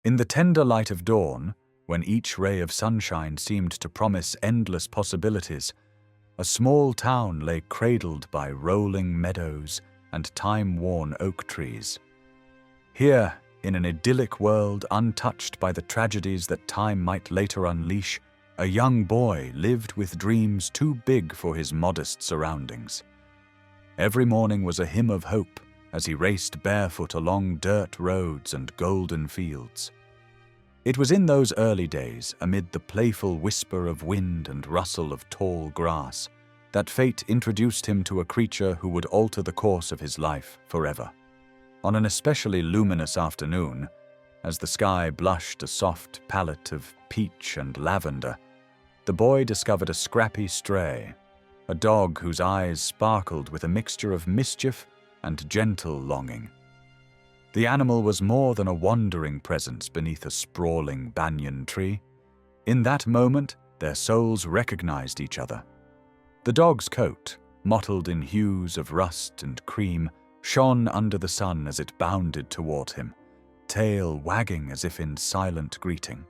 In the tender light of dawn, when each ray of sunshine seemed to promise endless possibilities, a small town lay cradled by rolling meadows and time-worn oak trees. Here, in an idyllic world untouched by the tragedies that time might later unleash, a young boy lived with dreams too big for his modest surroundings. Every morning was a hymn of hope as he raced barefoot along dirt roads and golden fields. It was in those early days, amid the playful whisper of wind and rustle of tall grass, that fate introduced him to a creature who would alter the course of his life forever. On an especially luminous afternoon, as the sky blushed a soft palette of peach and lavender, the boy discovered a scrappy stray, a dog whose eyes sparkled with a mixture of mischief and gentle longing. The animal was more than a wandering presence beneath a sprawling banyan tree. In that moment, their souls recognized each other. The dog's coat, mottled in hues of rust and cream, shone under the sun as it bounded toward him, tail wagging as if in silent greeting.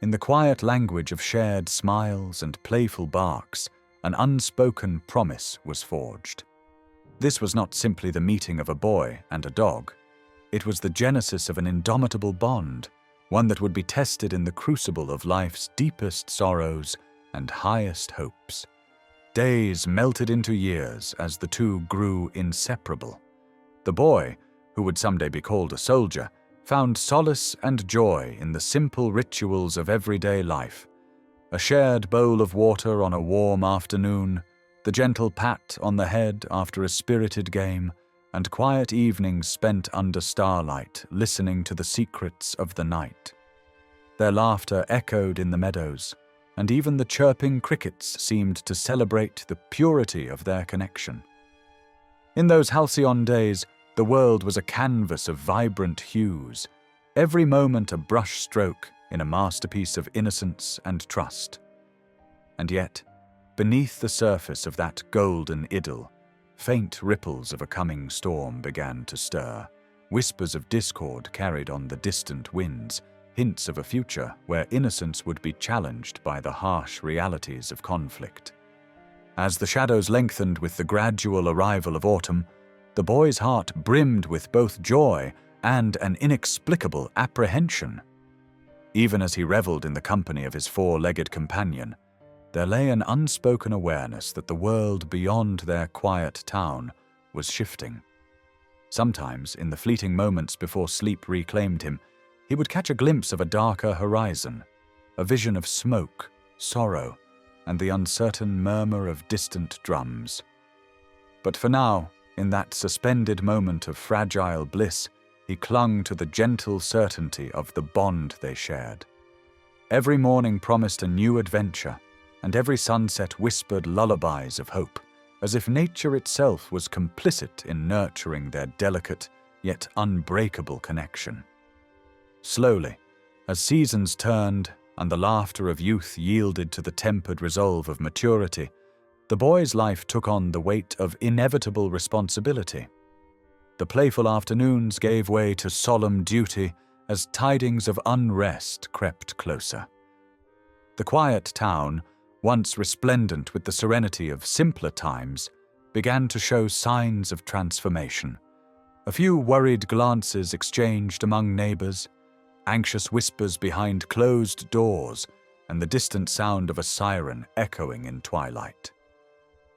In the quiet language of shared smiles and playful barks, an unspoken promise was forged. This was not simply the meeting of a boy and a dog. It was the genesis of an indomitable bond, one that would be tested in the crucible of life's deepest sorrows and highest hopes. Days melted into years as the two grew inseparable. The boy, who would someday be called a soldier, found solace and joy in the simple rituals of everyday life. A shared bowl of water on a warm afternoon, the gentle pat on the head after a spirited game, and quiet evenings spent under starlight listening to the secrets of the night. Their laughter echoed in the meadows, and even the chirping crickets seemed to celebrate the purity of their connection. In those halcyon days, the world was a canvas of vibrant hues, every moment a brushstroke in a masterpiece of innocence and trust. And yet, beneath the surface of that golden idyll, faint ripples of a coming storm began to stir, whispers of discord carried on the distant winds, hints of a future where innocence would be challenged by the harsh realities of conflict. As the shadows lengthened with the gradual arrival of autumn, the boy's heart brimmed with both joy and an inexplicable apprehension. Even as he reveled in the company of his four-legged companion, there lay an unspoken awareness that the world beyond their quiet town was shifting. Sometimes, in the fleeting moments before sleep reclaimed him, he would catch a glimpse of a darker horizon, a vision of smoke, sorrow, and the uncertain murmur of distant drums. But for now, in that suspended moment of fragile bliss, he clung to the gentle certainty of the bond they shared. Every morning promised a new adventure, and every sunset whispered lullabies of hope, as if nature itself was complicit in nurturing their delicate yet unbreakable connection. Slowly, as seasons turned and the laughter of youth yielded to the tempered resolve of maturity, the boy's life took on the weight of inevitable responsibility. The playful afternoons gave way to solemn duty as tidings of unrest crept closer. The quiet town, once resplendent with the serenity of simpler times, began to show signs of transformation. A few worried glances exchanged among neighbors, anxious whispers behind closed doors, and the distant sound of a siren echoing in twilight.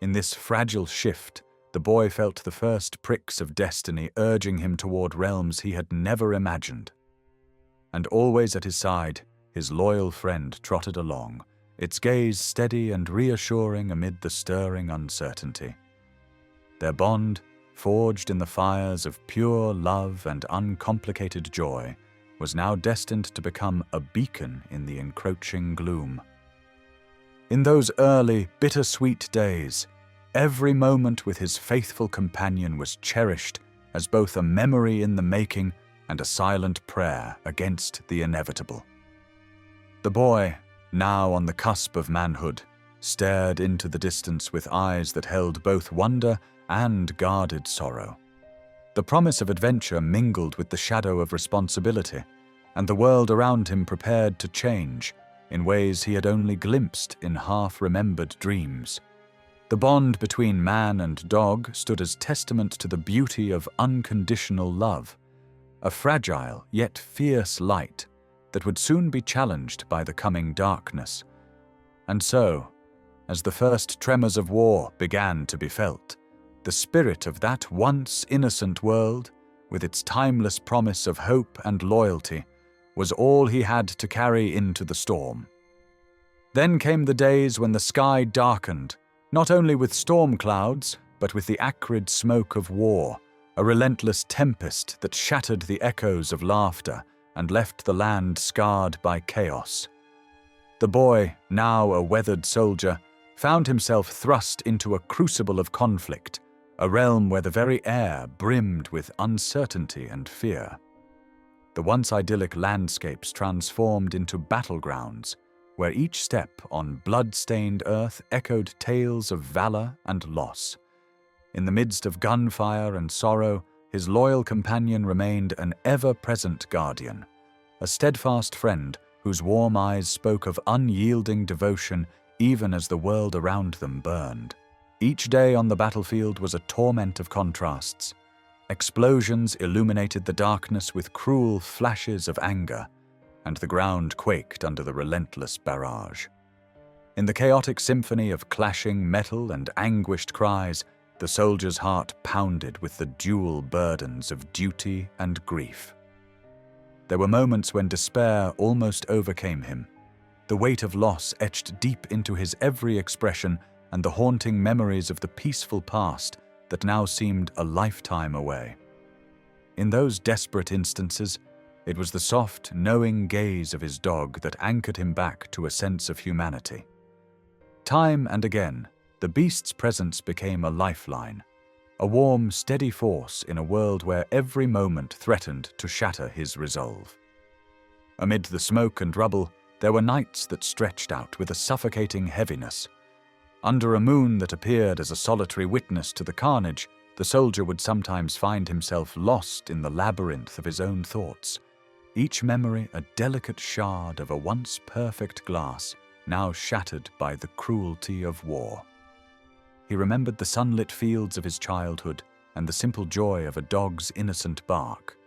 In this fragile shift, the boy felt the first pricks of destiny urging him toward realms he had never imagined. And always at his side, his loyal friend trotted along, its gaze steady and reassuring amid the stirring uncertainty. Their bond, forged in the fires of pure love and uncomplicated joy, was now destined to become a beacon in the encroaching gloom. In those early, bittersweet days, every moment with his faithful companion was cherished as both a memory in the making and a silent prayer against the inevitable. The boy, now on the cusp of manhood, stared into the distance with eyes that held both wonder and guarded sorrow. The promise of adventure mingled with the shadow of responsibility, and the world around him prepared to change in ways he had only glimpsed in half-remembered dreams. The bond between man and dog stood as testament to the beauty of unconditional love, a fragile yet fierce light that would soon be challenged by the coming darkness. And so, as the first tremors of war began to be felt, the spirit of that once innocent world, with its timeless promise of hope and loyalty, was all he had to carry into the storm. Then came the days when the sky darkened, not only with storm clouds, but with the acrid smoke of war, a relentless tempest that shattered the echoes of laughter and left the land scarred by chaos. The boy, now a weathered soldier, found himself thrust into a crucible of conflict, a realm where the very air brimmed with uncertainty and fear. The once idyllic landscapes transformed into battlegrounds, where each step on blood-stained earth echoed tales of valor and loss. In the midst of gunfire and sorrow, his loyal companion remained an ever-present guardian, a steadfast friend whose warm eyes spoke of unyielding devotion even as the world around them burned. Each day on the battlefield was a torment of contrasts. Explosions illuminated the darkness with cruel flashes of anger, and the ground quaked under the relentless barrage. In the chaotic symphony of clashing metal and anguished cries, the soldier's heart pounded with the dual burdens of duty and grief. There were moments when despair almost overcame him. The weight of loss etched deep into his every expression, and the haunting memories of the peaceful past that now seemed a lifetime away. In those desperate instances, it was the soft, knowing gaze of his dog that anchored him back to a sense of humanity. Time and again, the beast's presence became a lifeline, a warm, steady force in a world where every moment threatened to shatter his resolve. Amid the smoke and rubble, there were nights that stretched out with a suffocating heaviness. Under a moon that appeared as a solitary witness to the carnage, the soldier would sometimes find himself lost in the labyrinth of his own thoughts, each memory a delicate shard of a once perfect glass, now shattered by the cruelty of war. He remembered the sunlit fields of his childhood and the simple joy of a dog's innocent bark.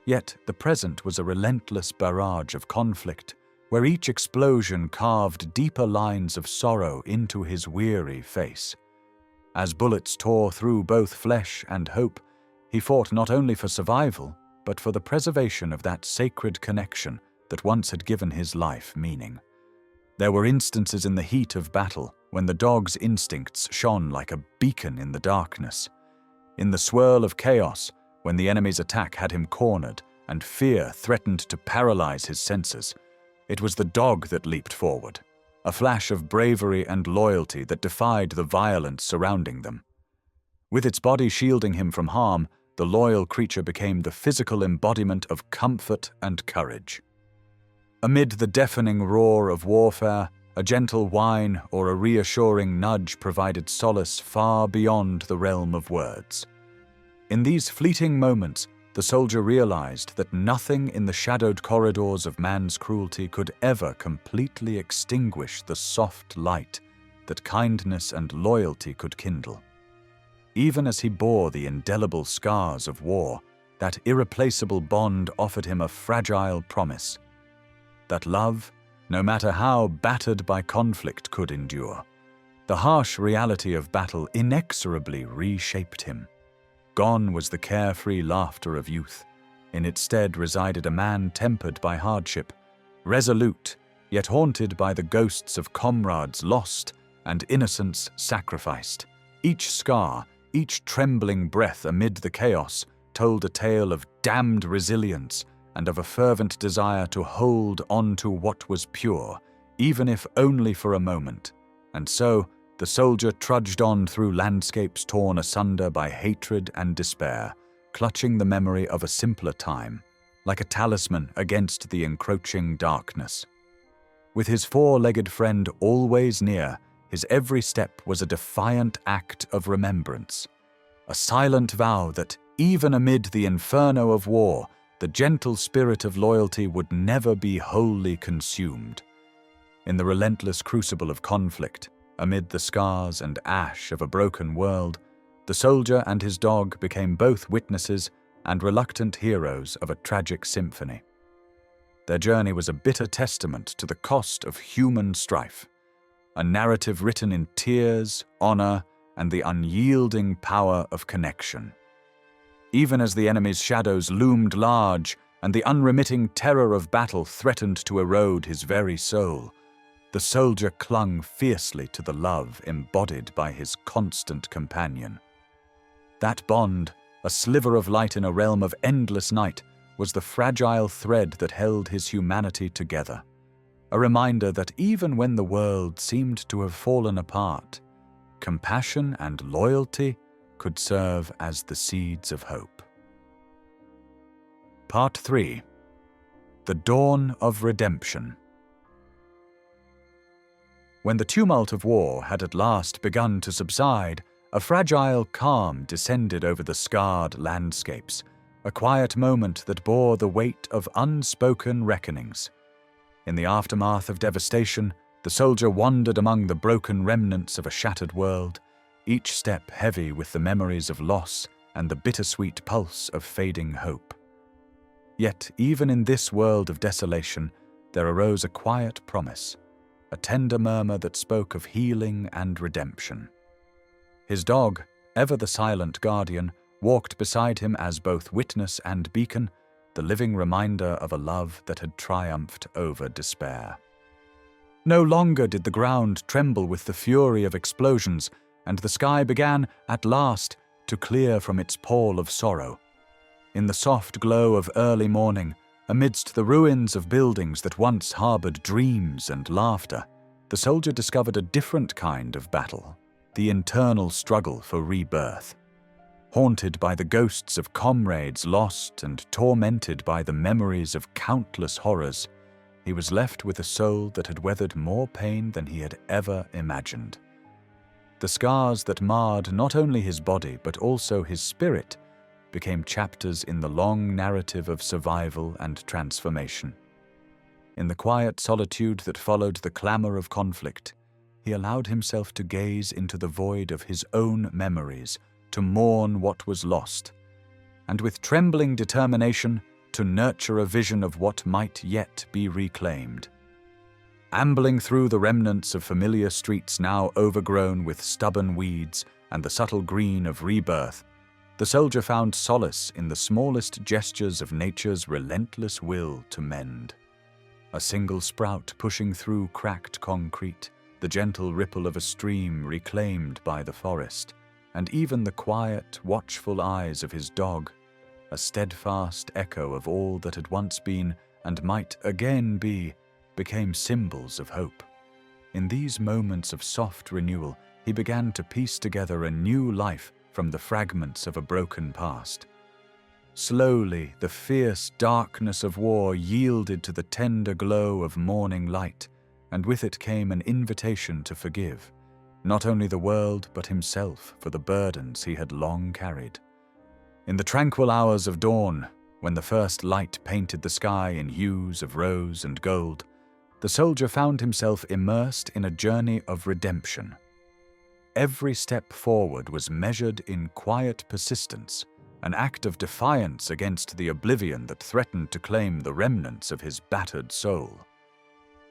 Yet the present was a relentless barrage of conflict, where each explosion carved deeper lines of sorrow into his weary face. As bullets tore through both flesh and hope, he fought not only for survival, but for the preservation of that sacred connection that once had given his life meaning. There were instances in the heat of battle when the dog's instincts shone like a beacon in the darkness. In the swirl of chaos, when the enemy's attack had him cornered and fear threatened to paralyze his senses, it was the dog that leaped forward, a flash of bravery and loyalty that defied the violence surrounding them. With its body shielding him from harm, the loyal creature became the physical embodiment of comfort and courage. Amid the deafening roar of warfare, a gentle whine or a reassuring nudge provided solace far beyond the realm of words. In these fleeting moments, the soldier realized that nothing in the shadowed corridors of man's cruelty could ever completely extinguish the soft light that kindness and loyalty could kindle. Even as he bore the indelible scars of war, that irreplaceable bond offered him a fragile promise that love, no matter how battered by conflict, could endure. The harsh reality of battle inexorably reshaped him. Gone was the carefree laughter of youth. In its stead resided a man tempered by hardship, resolute, yet haunted by the ghosts of comrades lost and innocence sacrificed. Each scar, each trembling breath amid the chaos, told a tale of damned resilience and of a fervent desire to hold on to what was pure, even if only for a moment. And so, the soldier trudged on through landscapes torn asunder by hatred and despair, clutching the memory of a simpler time, like a talisman against the encroaching darkness. With his four-legged friend always near, his every step was a defiant act of remembrance, a silent vow that, even amid the inferno of war, the gentle spirit of loyalty would never be wholly consumed. In the relentless crucible of conflict, amid the scars and ash of a broken world, the soldier and his dog became both witnesses and reluctant heroes of a tragic symphony. Their journey was a bitter testament to the cost of human strife, a narrative written in tears, honor, and the unyielding power of connection. Even as the enemy's shadows loomed large and the unremitting terror of battle threatened to erode his very soul, the soldier clung fiercely to the love embodied by his constant companion. That bond, a sliver of light in a realm of endless night, was the fragile thread that held his humanity together, a reminder that even when the world seemed to have fallen apart, compassion and loyalty could serve as the seeds of hope. Part 3. The Dawn of Redemption. When the tumult of war had at last begun to subside, a fragile calm descended over the scarred landscapes, a quiet moment that bore the weight of unspoken reckonings. In the aftermath of devastation, the soldier wandered among the broken remnants of a shattered world, each step heavy with the memories of loss and the bittersweet pulse of fading hope. Yet, even in this world of desolation, there arose a quiet promise, a tender murmur that spoke of healing and redemption. His dog, ever the silent guardian, walked beside him as both witness and beacon, the living reminder of a love that had triumphed over despair. No longer did the ground tremble with the fury of explosions, and the sky began, at last, to clear from its pall of sorrow. In the soft glow of early morning, amidst the ruins of buildings that once harbored dreams and laughter, the soldier discovered a different kind of battle, the internal struggle for rebirth. Haunted by the ghosts of comrades lost and tormented by the memories of countless horrors, he was left with a soul that had weathered more pain than he had ever imagined. The scars that marred not only his body but also his spirit became chapters in the long narrative of survival and transformation. In the quiet solitude that followed the clamor of conflict, he allowed himself to gaze into the void of his own memories, to mourn what was lost, and with trembling determination to nurture a vision of what might yet be reclaimed. Ambling through the remnants of familiar streets now overgrown with stubborn weeds and the subtle green of rebirth, the soldier found solace in the smallest gestures of nature's relentless will to mend. A single sprout pushing through cracked concrete, the gentle ripple of a stream reclaimed by the forest, and even the quiet, watchful eyes of his dog, a steadfast echo of all that had once been and might again be, became symbols of hope. In these moments of soft renewal, he began to piece together a new life from the fragments of a broken past. Slowly, the fierce darkness of war yielded to the tender glow of morning light, and with it came an invitation to forgive, not only the world but himself for the burdens he had long carried. In the tranquil hours of dawn, when the first light painted the sky in hues of rose and gold, the soldier found himself immersed in a journey of redemption. Every step forward was measured in quiet persistence, an act of defiance against the oblivion that threatened to claim the remnants of his battered soul.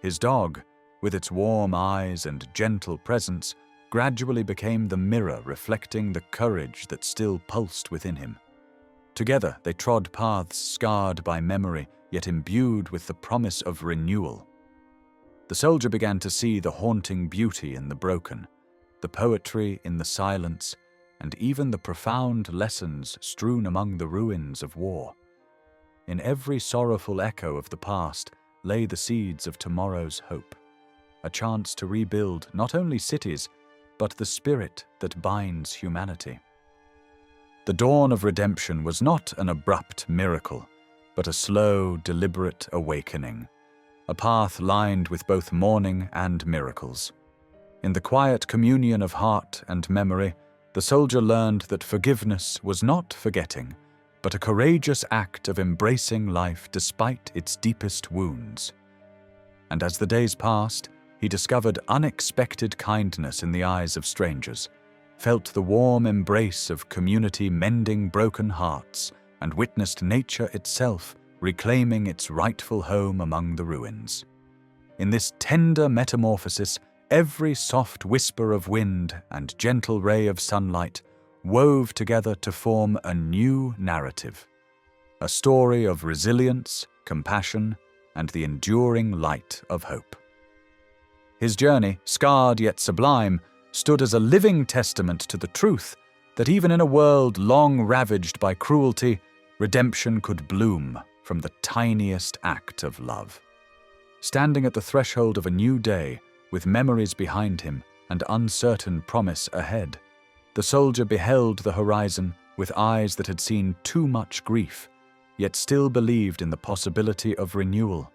His dog, with its warm eyes and gentle presence, gradually became the mirror reflecting the courage that still pulsed within him. Together they trod paths scarred by memory, yet imbued with the promise of renewal. The soldier began to see the haunting beauty in the broken, the poetry in the silence, and even the profound lessons strewn among the ruins of war. In every sorrowful echo of the past lay the seeds of tomorrow's hope, a chance to rebuild not only cities, but the spirit that binds humanity. The dawn of redemption was not an abrupt miracle, but a slow, deliberate awakening, a path lined with both mourning and miracles. In the quiet communion of heart and memory, the soldier learned that forgiveness was not forgetting, but a courageous act of embracing life despite its deepest wounds. And as the days passed, he discovered unexpected kindness in the eyes of strangers, felt the warm embrace of community mending broken hearts, and witnessed nature itself reclaiming its rightful home among the ruins. In this tender metamorphosis, every soft whisper of wind and gentle ray of sunlight wove together to form a new narrative, a story of resilience, compassion, and the enduring light of hope. His journey, scarred yet sublime, stood as a living testament to the truth that even in a world long ravaged by cruelty, redemption could bloom from the tiniest act of love. Standing at the threshold of a new day, with memories behind him and uncertain promise ahead, the soldier beheld the horizon with eyes that had seen too much grief, yet still believed in the possibility of renewal.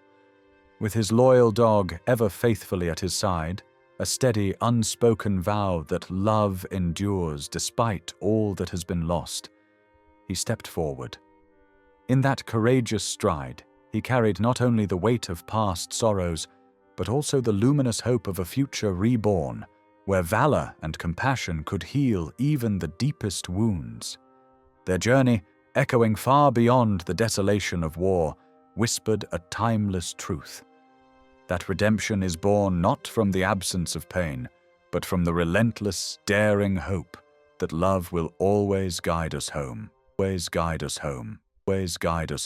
With his loyal dog ever faithfully at his side, a steady, unspoken vow that love endures despite all that has been lost, he stepped forward. In that courageous stride, he carried not only the weight of past sorrows, but also the luminous hope of a future reborn, where valor and compassion could heal even the deepest wounds. Their journey, echoing far beyond the desolation of war, whispered a timeless truth: that redemption is born not from the absence of pain, but from the relentless, daring hope that love will always guide us home, always guide us home, always guide us